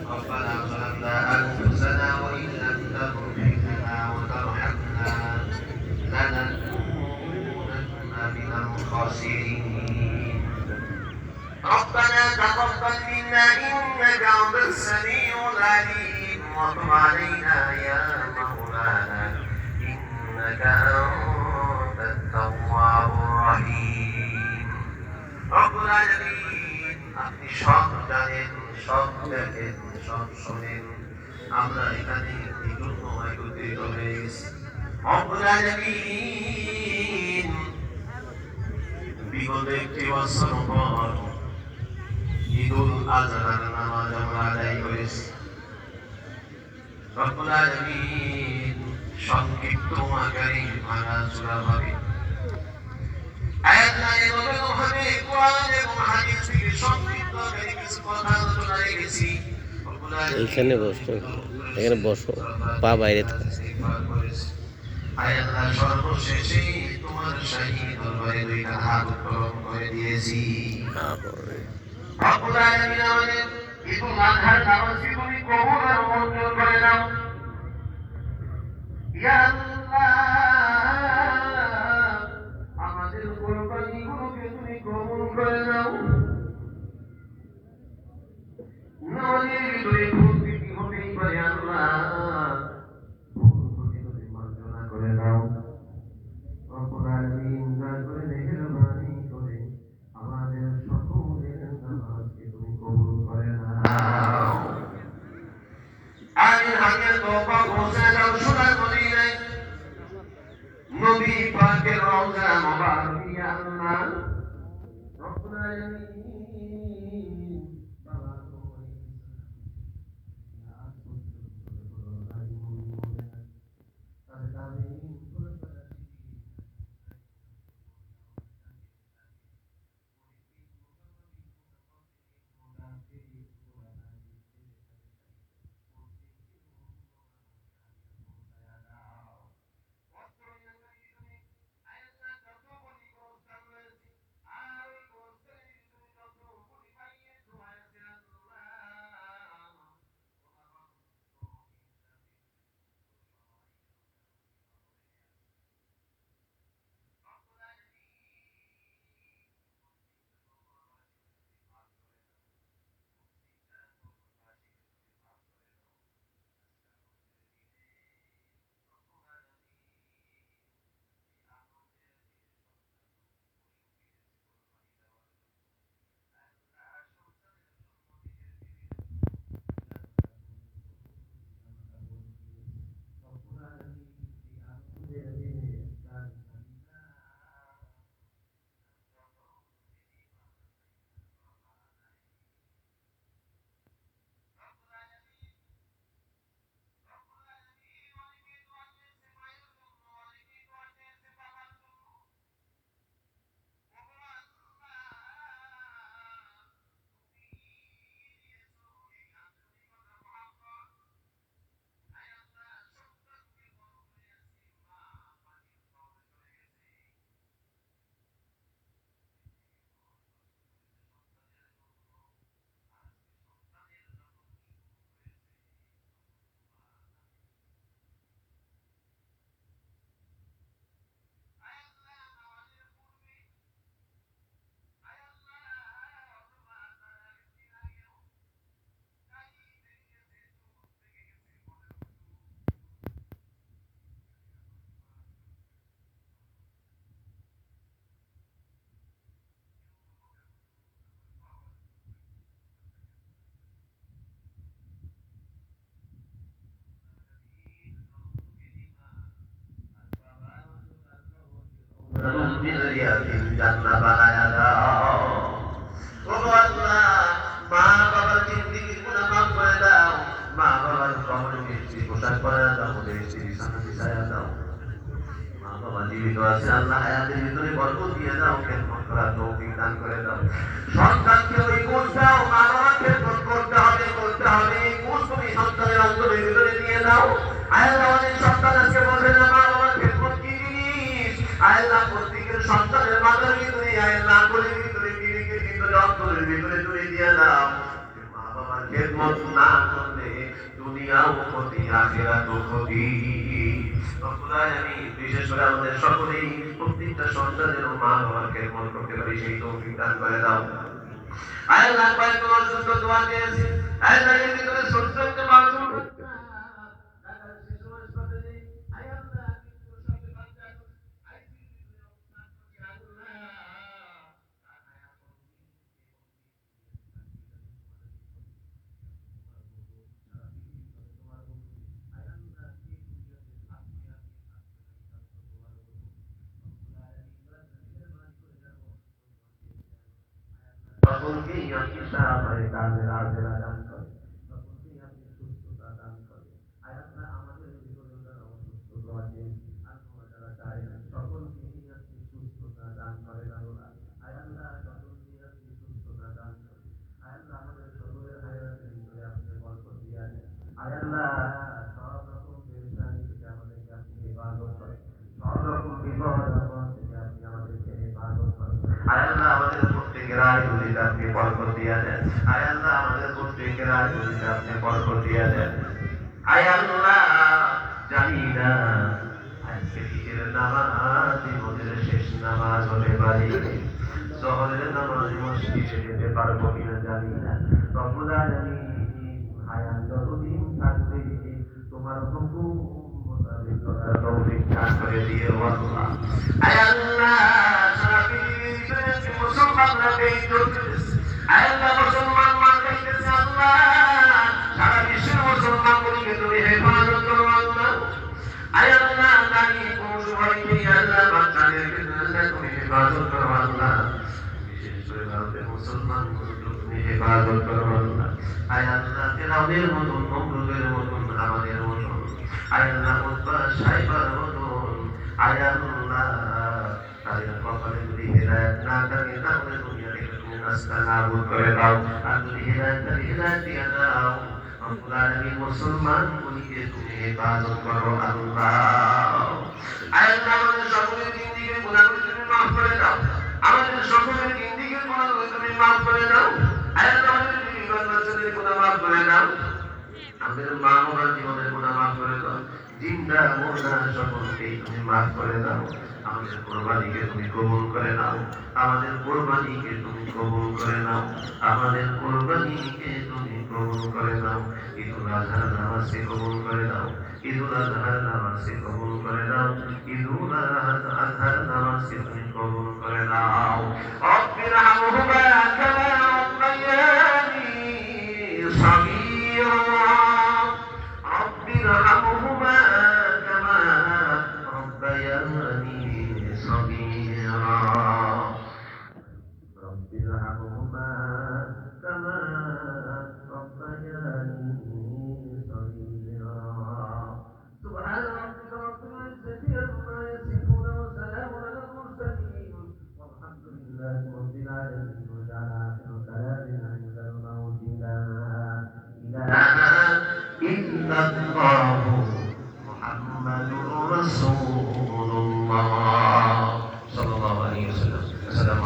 ربنا ظلمنا أنفسنا وإن لم تغفر لنا وترحمنا لنكونن من الخاسرين ربنا تقبل منا إنك أنت السميع العليم وتب علينا يا مولانا إنك أنت التواب الرحيم رب العالمين আপনি সব জানেন সব দেখেন সব শোনেন আমরা এখানে এই জন্য একত্রিত হয়ে গেছি রব্বুল আলামিন বিগত একটি বছর পর ঈদুল আজহার নামাজ আমরা আদায় করেছি রব্বুল আলামিন সংক্ষিপ্ত আকারে ভাঙাচোরা ভাবে আয়াতটায় ভাবে কোরআন এবং হাদিস থেকে সংক্ষিপ্ত আকারে কিছু কথা আলোচনা রেখেছি এইখানে বসো, এখানে বসো, পা বাইরে থাকে। আয়াল্লাহ সর্বশেষে তোমার শাহী দরবারে দুইটা হাত উত্তোলন করে দিয়েছি রব্বুল আলামিন আমাদের ঈদুল আজহার নামাজকে তুমি কবুল আর মঞ্জুর করে নাও ইয়া আল্লাহ আমাদের কোরবানিগুলোকে তুমি কবুল করে নাও নামাজের ভিতরে ভুল ত্রুটি হতেই পারে আল্লাহ ভুল ত্রুটি তুমি মার্জনা করে নাও রব্বুল আলামিন দয়া করে মেহেরবানি করে আমাদের সকলের নামাজকে তুমি কবুল করে নাও আমিন হাজির তওবা পৌঁছে যাও সোনার মদিনায় নবী পাকের রওজা মুবারক ইয়া আল্লাহ রব্বুল আলামিন জান্নাত বানায়া দাও ওগো আল্লাহ মা বাবার জিন্দেগির গুনাহ মাফ করে দাও মা বাবার কবরে মিষ্টি পোশাক করে দাও মিষ্টি বিছানা বিছায়া দাও মা বাবা জীবিত আছে আল্লাহ হায়াতের ভিতরে বরকত দিয়ে দাও খেদমত করার তৌফিক দান করে দাও সন্তানকে ওই কোষ দাও মা বাবা খেদমত করতে হবে এই কোষ তুমি সন্তানের অন্তরের ভিতরে দিয়ে দাও আল্লাহ অনেক সন্তান আজকে বলবে না মা বাবার খেদমত কি জিনিস আল্লাহ প্রত্যেকের সন্তানের মাথার ভিতরে আল্লাহ করে ভিতরে বিবেকের ভিতরে অন্তরের ভিতরে তুমি দিয়ে দাও মা বাবার খেদমত না করলে দুনিয়াও ক্ষতি আখিরাতও ক্ষতি। রব্বুল আলামিন বিশেষ করে আমাদের সকলেই প্রত্যেকটা সন্তানের মা বাবার খেদমত করতে পারি সেই তৌফিক দান করে দাও। আল্লাহ পাক তোমার জন্য দোয়া দিয়েছি, আল্লাহ এর ভিতরে ছোট্ট একটা মাসুম সকলকেই আপনি সাহায্য কাজের আজেরা দান করেন, সকলকেই আপনি সুস্থতা দান করেন। আয়াল্লাহ আমাদের ভিতরে যারা অসুস্থ আছে আল্লাহ যারা চায় না সকলকেই আপনি সুস্থতা দান করেন আল্লাহ। আয়াল্লাহ সকলকেই আপনি সুস্থতা দান করেন। আয়াল্লাহ আমাদের সকলের হায়াতের ভিতরে আপনি বরকত দিয়ে দেন। আয়াল্লাহ সব রকম পেরেশানি থেকে আমাদেরকে আপনি হেফাজত করেন, সব রকম বিপদ আপদ থেকে আপনি আমাদেরকে হেফাজত করেন। আয়াল্লাহ আমাদের প্রত্যেকের আয়ুতে আপনি বরকত দিয়ে দেন। আয়াল্লাহ আমাদের প্রত্যেকের আয়ুতে আপনি বরকত দিয়ে দেন। আয়াল্লাহ জানি না আজকে ঈদের নামাজ আমাদের শেষ নামাজ হতে পারে, জোহরের নামাজ মসজিদে যেতে পারবো কিনা জানি না। রব্বুল আলামিন হায়াত যতদিন থাকবে তোমার হুকুম মোতাবেক চলার তৌফিক দান করে দিও আল্লাহ। আয়াল্লাহ সারা পৃথিবীর মুসলমানরা বেইজ্জত হয়েছে, আয়াল্লাহ মুসলমান মারতেছে আল্লাহ, সারা বিশ্বের মুসলমানগুলোকে তুমি হেফাজত করো আল্লাহ। আয়াল্লাহ নারী পুরুষ ভাইকে আল্লাহ বাচ্চাদেরকে তুমি হেফাজত করো আল্লাহ, বিশেষ করে ভারতের মুসলমানগুলোকে তুমি হেফাজত করো আল্লাহ। আয়াল্লাহ ফিরআউনের মতন নমরুদের মতন আমাদের মতন আয়াল্লাহ উতবা সাইবার মতন আয়াল্লাহ তাদের কপালে যদি হেদায়েত না থাকে তাহলে দুনিয়া থেকে তুমি নাস্তানাবুদ করে দাও, আর যদি হেদায়েত থাকে হেদায়েত দিয়ে দাও। রব্বুল আলামিন মুসলমানগুলোকে তুমি হেফাজত করো আল্লাহ। আয়াল্লাহ আমাদের সকলের জিন্দেগির গুনাহগুলো তুমি মাফ করে দাও, আমাদের সকলের জিন্দেগির গুনাহগুলো তুমি মাফ করে দাও। আয়াল্লাহ আমাদের জীবন বাচ্চাদের গুনাহ মাফ করে দাও, আমাদের মা বাবার জীবনের গুনাহ মাফ করে দাও, জিন্দা মুর্দা সকলকেই তুমি মাফ করে দাও। আমাদের কুরবানিকে তুমি কবুল করে নাও, আমাদের কুরবানিকে তুমি কবুল করে নাও, আমাদের কুরবানিকে তুমি কবুল করে নাও। ঈদুল আজহার নামাজকে কবুল করে নাও, ঈদুল আজহার নামাজকে কবুল করে নাও, ঈদুল আজহার নামাজকে তুমি কবুল করে নাও। রব্বির হামহুমা কামা রাব্বায়ানি সগীরা, রব্বির হামহুমা কামা রাব্বায়ানি সগীরা, রব্বির হামহুমা কামা রাব্বায়ানি সগীরা। সুবহান রাব্বিকা রাব্বিল ইজ্জাতি আম্মা ইয়াসিফুন ওয়া সালামুন আলাল মুরসালিন ওয়ালহামদুলিল্লাহি রাব্বিল আলামিন। ওয়া জাআলা আখিরা কালামিনা ইনদাল মাউতি লা ইলাহা ইল্লাল্লাহু মুহাম্মাদুর রাসূলুল্লাহ।